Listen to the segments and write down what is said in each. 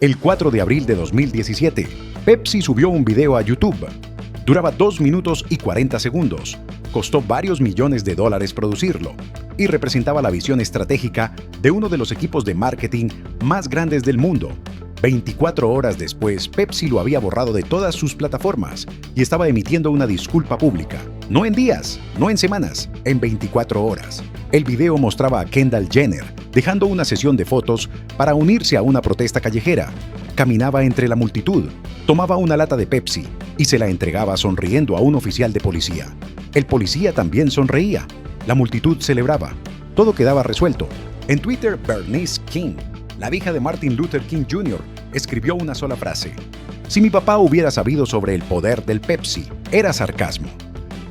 El 4 de abril de 2017, Pepsi subió un video a YouTube. Duraba 2 minutos y 40 segundos. Costó varios millones de dólares producirlo y representaba la visión estratégica de uno de los equipos de marketing más grandes del mundo. 24 horas después, Pepsi lo había borrado de todas sus plataformas y estaba emitiendo una disculpa pública. No en días, no en semanas, en 24 horas. El video mostraba a Kendall Jenner dejando una sesión de fotos para unirse a una protesta callejera. Caminaba entre la multitud, tomaba una lata de Pepsi y se la entregaba sonriendo a un oficial de policía. El policía también sonreía. La multitud celebraba. Todo quedaba resuelto. En Twitter, Bernice King, la hija de Martin Luther King Jr., escribió una sola frase: "Si mi papá hubiera sabido sobre el poder del Pepsi, era sarcasmo".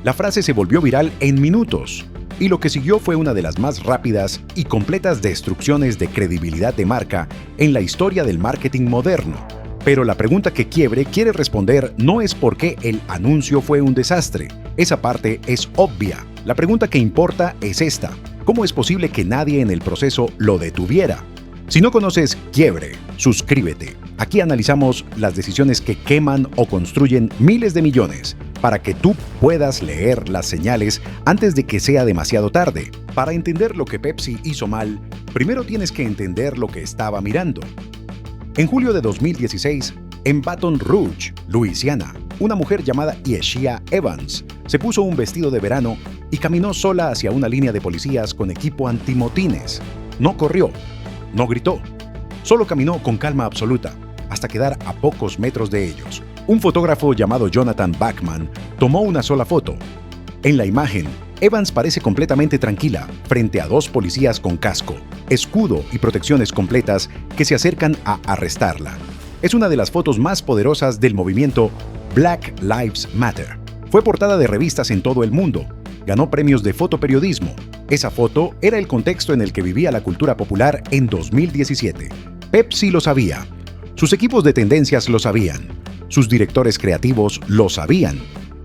La frase se volvió viral en minutos, y lo que siguió fue una de las más rápidas y completas destrucciones de credibilidad de marca en la historia del marketing moderno. Pero la pregunta que Quiebre quiere responder no es por qué el anuncio fue un desastre. Esa parte es obvia. La pregunta que importa es esta: ¿cómo es posible que nadie en el proceso lo detuviera? Si no conoces Quiebre, suscríbete. Aquí analizamos las decisiones que queman o construyen miles de millones para que tú puedas leer las señales antes de que sea demasiado tarde. Para entender lo que Pepsi hizo mal, primero tienes que entender lo que estaba mirando. En julio de 2016, en Baton Rouge, Luisiana, una mujer llamada Yeshia Evans se puso un vestido de verano y caminó sola hacia una línea de policías con equipo antimotines. No corrió, no gritó, solo caminó con calma absoluta hasta quedar a pocos metros de ellos. Un fotógrafo llamado Jonathan Bachman tomó una sola foto. En la imagen, Evans parece completamente tranquila frente a dos policías con casco, escudo y protecciones completas que se acercan a arrestarla. Es una de las fotos más poderosas del movimiento Black Lives Matter. Fue portada de revistas en todo el mundo. Ganó premios de fotoperiodismo. Esa foto era el contexto en el que vivía la cultura popular en 2017. Pepsi lo sabía. Sus equipos de tendencias lo sabían. Sus directores creativos lo sabían.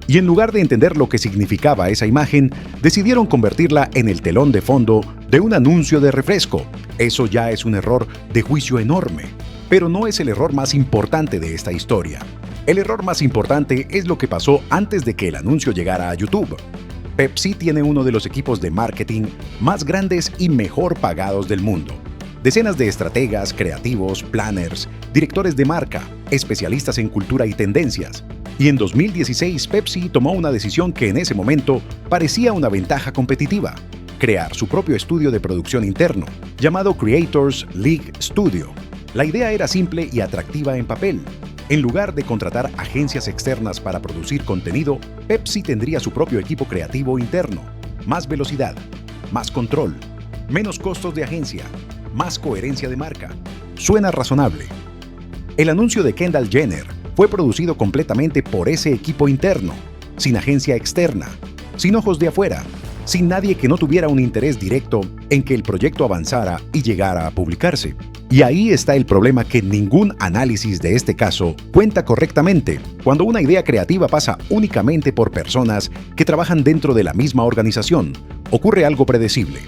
Y en lugar de entender lo que significaba esa imagen, decidieron convertirla en el telón de fondo de un anuncio de refresco. Eso ya es un error de juicio enorme. Pero no es el error más importante de esta historia. El error más importante es lo que pasó antes de que el anuncio llegara a YouTube. Pepsi tiene uno de los equipos de marketing más grandes y mejor pagados del mundo. Decenas de estrategas, creativos, planners, directores de marca, especialistas en cultura y tendencias. Y en 2016 Pepsi tomó una decisión que en ese momento parecía una ventaja competitiva: crear su propio estudio de producción interno, llamado Creators League Studio. La idea era simple y atractiva en papel. En lugar de contratar agencias externas para producir contenido, Pepsi tendría su propio equipo creativo interno. Más velocidad, más control, menos costos de agencia, más coherencia de marca. Suena razonable. El anuncio de Kendall Jenner fue producido completamente por ese equipo interno, sin agencia externa, sin ojos de afuera, sin nadie que no tuviera un interés directo en que el proyecto avanzara y llegara a publicarse. Y ahí está el problema, que ningún análisis de este caso cuenta correctamente. Cuando una idea creativa pasa únicamente por personas que trabajan dentro de la misma organización, ocurre algo predecible.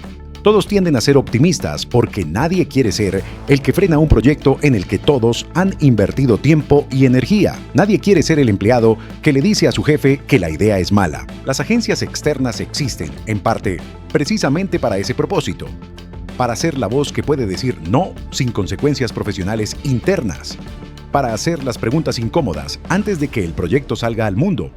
Todos tienden a ser optimistas porque nadie quiere ser el que frena un proyecto en el que todos han invertido tiempo y energía. Nadie quiere ser el empleado que le dice a su jefe que la idea es mala. Las agencias externas existen, en parte, precisamente para ese propósito. Para ser la voz que puede decir no sin consecuencias profesionales internas. Para hacer las preguntas incómodas antes de que el proyecto salga al mundo.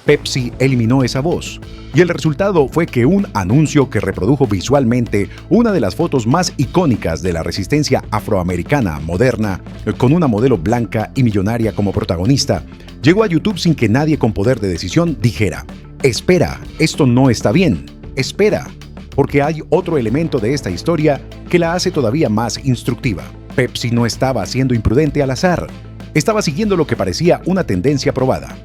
Pepsi eliminó esa voz, y el resultado fue que un anuncio que reprodujo visualmente una de las fotos más icónicas de la resistencia afroamericana moderna, con una modelo blanca y millonaria como protagonista, llegó a YouTube sin que nadie con poder de decisión dijera: espera, esto no está bien, espera, porque hay otro elemento de esta historia que la hace todavía más instructiva. Pepsi no estaba siendo imprudente al azar, estaba siguiendo lo que parecía una tendencia probada.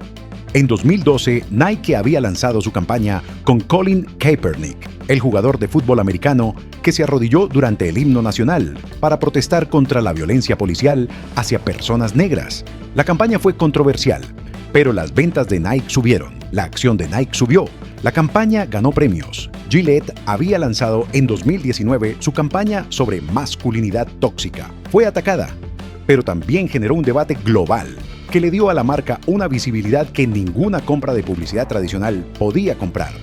En 2012, Nike había lanzado su campaña con Colin Kaepernick, el jugador de fútbol americano que se arrodilló durante el himno nacional para protestar contra la violencia policial hacia personas negras. La campaña fue controversial, pero las ventas de Nike subieron, la acción de Nike subió, la campaña ganó premios. Gillette había lanzado en 2019 su campaña sobre masculinidad tóxica. Fue atacada, pero también generó un debate global que le dio a la marca una visibilidad que ninguna compra de publicidad tradicional podía comprar.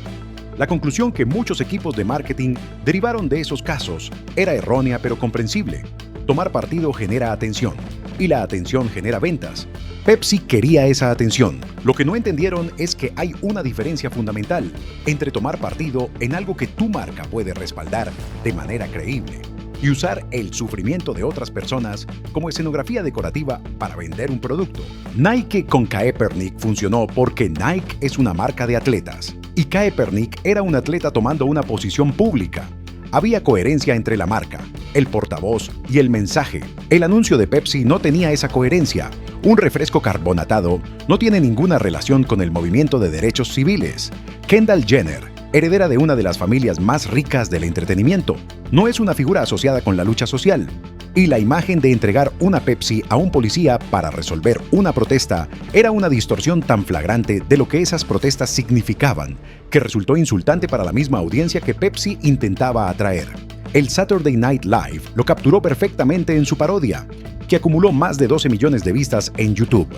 La conclusión que muchos equipos de marketing derivaron de esos casos era errónea pero comprensible. Tomar partido genera atención, y la atención genera ventas. Pepsi quería esa atención. Lo que no entendieron es que hay una diferencia fundamental entre tomar partido en algo que tu marca puede respaldar de manera creíble y usar el sufrimiento de otras personas como escenografía decorativa para vender un producto. Nike con Kaepernick funcionó porque Nike es una marca de atletas y Kaepernick era un atleta tomando una posición pública. Había coherencia entre la marca, el portavoz y el mensaje. El anuncio de Pepsi no tenía esa coherencia. Un refresco carbonatado no tiene ninguna relación con el movimiento de derechos civiles. Kendall Jenner, heredera de una de las familias más ricas del entretenimiento, no es una figura asociada con la lucha social. Y la imagen de entregar una Pepsi a un policía para resolver una protesta era una distorsión tan flagrante de lo que esas protestas significaban, que resultó insultante para la misma audiencia que Pepsi intentaba atraer. El Saturday Night Live lo capturó perfectamente en su parodia, que acumuló más de 12 millones de vistas en YouTube.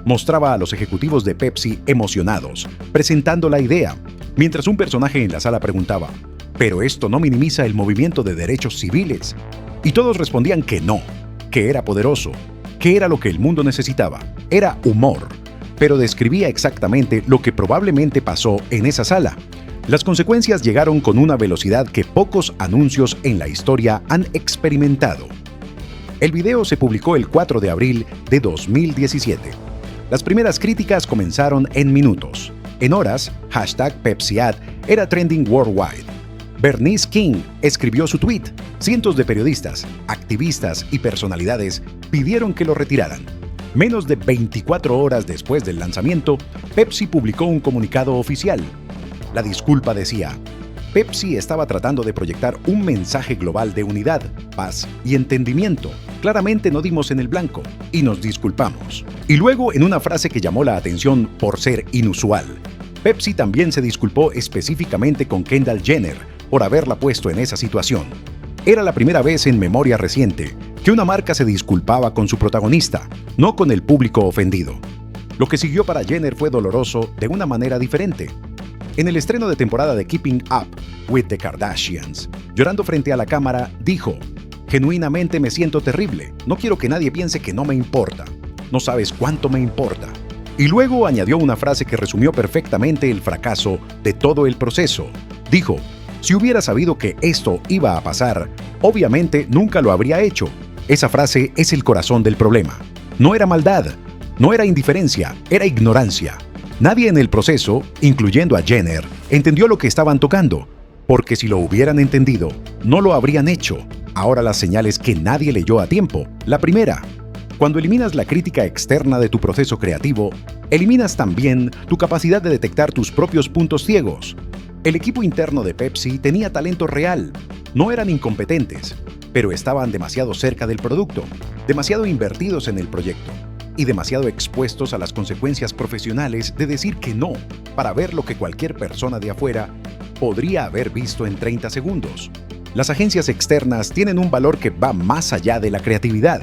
Mostraba a los ejecutivos de Pepsi emocionados, presentando la idea, mientras un personaje en la sala preguntaba: ¿pero esto no minimiza el movimiento de derechos civiles? Y todos respondían que no, que era poderoso, que era lo que el mundo necesitaba. Era humor, pero describía exactamente lo que probablemente pasó en esa sala. Las consecuencias llegaron con una velocidad que pocos anuncios en la historia han experimentado. El video se publicó el 4 de abril de 2017. Las primeras críticas comenzaron en minutos. En horas, #PepsiAd era trending worldwide. Bernice King escribió su tweet. Cientos de periodistas, activistas y personalidades pidieron que lo retiraran. Menos de 24 horas después del lanzamiento, Pepsi publicó un comunicado oficial. La disculpa decía: Pepsi estaba tratando de proyectar un mensaje global de unidad, paz y entendimiento. Claramente no dimos en el blanco y nos disculpamos. Y luego, en una frase que llamó la atención por ser inusual, Pepsi también se disculpó específicamente con Kendall Jenner por haberla puesto en esa situación. Era la primera vez en memoria reciente que una marca se disculpaba con su protagonista, no con el público ofendido. Lo que siguió para Jenner fue doloroso de una manera diferente. En el estreno de temporada de Keeping Up with the Kardashians, llorando frente a la cámara, dijo: «Genuinamente me siento terrible. No quiero que nadie piense que no me importa. No sabes cuánto me importa». Y luego añadió una frase que resumió perfectamente el fracaso de todo el proceso. Dijo: «Si hubiera sabido que esto iba a pasar, obviamente nunca lo habría hecho». Esa frase es el corazón del problema. No era maldad, no era indiferencia, era ignorancia. Nadie en el proceso, incluyendo a Jenner, entendió lo que estaban tocando, porque si lo hubieran entendido, no lo habrían hecho. Ahora las señales que nadie leyó a tiempo. La primera: cuando eliminas la crítica externa de tu proceso creativo, eliminas también tu capacidad de detectar tus propios puntos ciegos. El equipo interno de Pepsi tenía talento real. No eran incompetentes, pero estaban demasiado cerca del producto, demasiado invertidos en el proyecto y demasiado expuestos a las consecuencias profesionales de decir que no para ver lo que cualquier persona de afuera podría haber visto en 30 segundos. Las agencias externas tienen un valor que va más allá de la creatividad.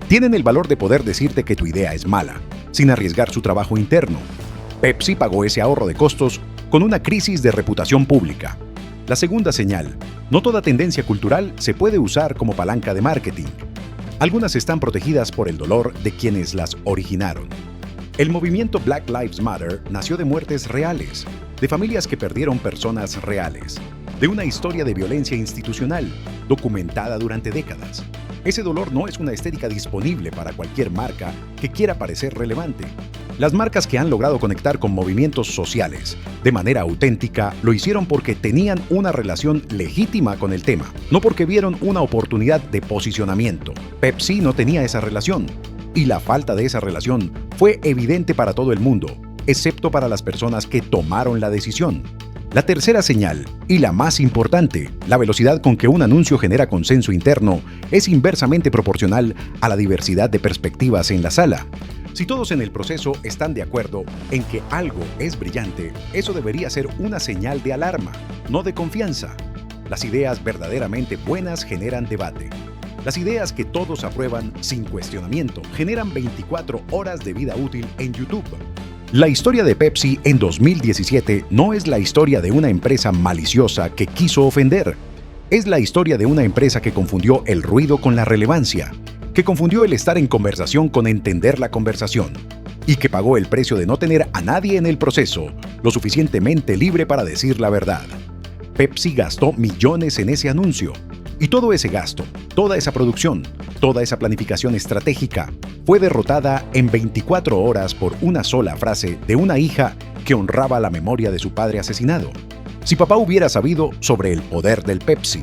Tienen el valor de poder decirte que tu idea es mala, sin arriesgar su trabajo interno. Pepsi pagó ese ahorro de costos con una crisis de reputación pública. La segunda señal: no toda tendencia cultural se puede usar como palanca de marketing. Algunas están protegidas por el dolor de quienes las originaron. El movimiento Black Lives Matter nació de muertes reales, de familias que perdieron personas reales, de una historia de violencia institucional, documentada durante décadas. Ese dolor no es una estética disponible para cualquier marca que quiera parecer relevante. Las marcas que han logrado conectar con movimientos sociales de manera auténtica lo hicieron porque tenían una relación legítima con el tema, no porque vieron una oportunidad de posicionamiento. Pepsi no tenía esa relación, y la falta de esa relación fue evidente para todo el mundo, excepto para las personas que tomaron la decisión. La tercera señal, y la más importante: la velocidad con que un anuncio genera consenso interno es inversamente proporcional a la diversidad de perspectivas en la sala. Si todos en el proceso están de acuerdo en que algo es brillante, eso debería ser una señal de alarma, no de confianza. Las ideas verdaderamente buenas generan debate. Las ideas que todos aprueban sin cuestionamiento generan 24 horas de vida útil en YouTube. La historia de Pepsi en 2017 no es la historia de una empresa maliciosa que quiso ofender. Es la historia de una empresa que confundió el ruido con la relevancia, que confundió el estar en conversación con entender la conversación, y que pagó el precio de no tener a nadie en el proceso lo suficientemente libre para decir la verdad. Pepsi gastó millones en ese anuncio, y todo ese gasto, toda esa producción, toda esa planificación estratégica fue derrotada en 24 horas por una sola frase de una hija que honraba la memoria de su padre asesinado. Si papá hubiera sabido sobre el poder del Pepsi,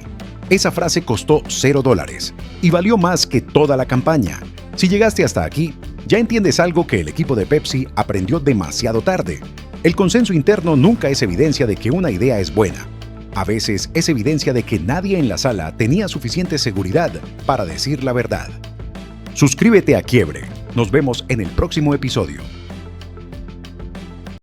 esa frase costó $0 y valió más que toda la campaña. Si llegaste hasta aquí, ya entiendes algo que el equipo de Pepsi aprendió demasiado tarde. El consenso interno nunca es evidencia de que una idea es buena. A veces es evidencia de que nadie en la sala tenía suficiente seguridad para decir la verdad. Suscríbete a Quiebre. Nos vemos en el próximo episodio.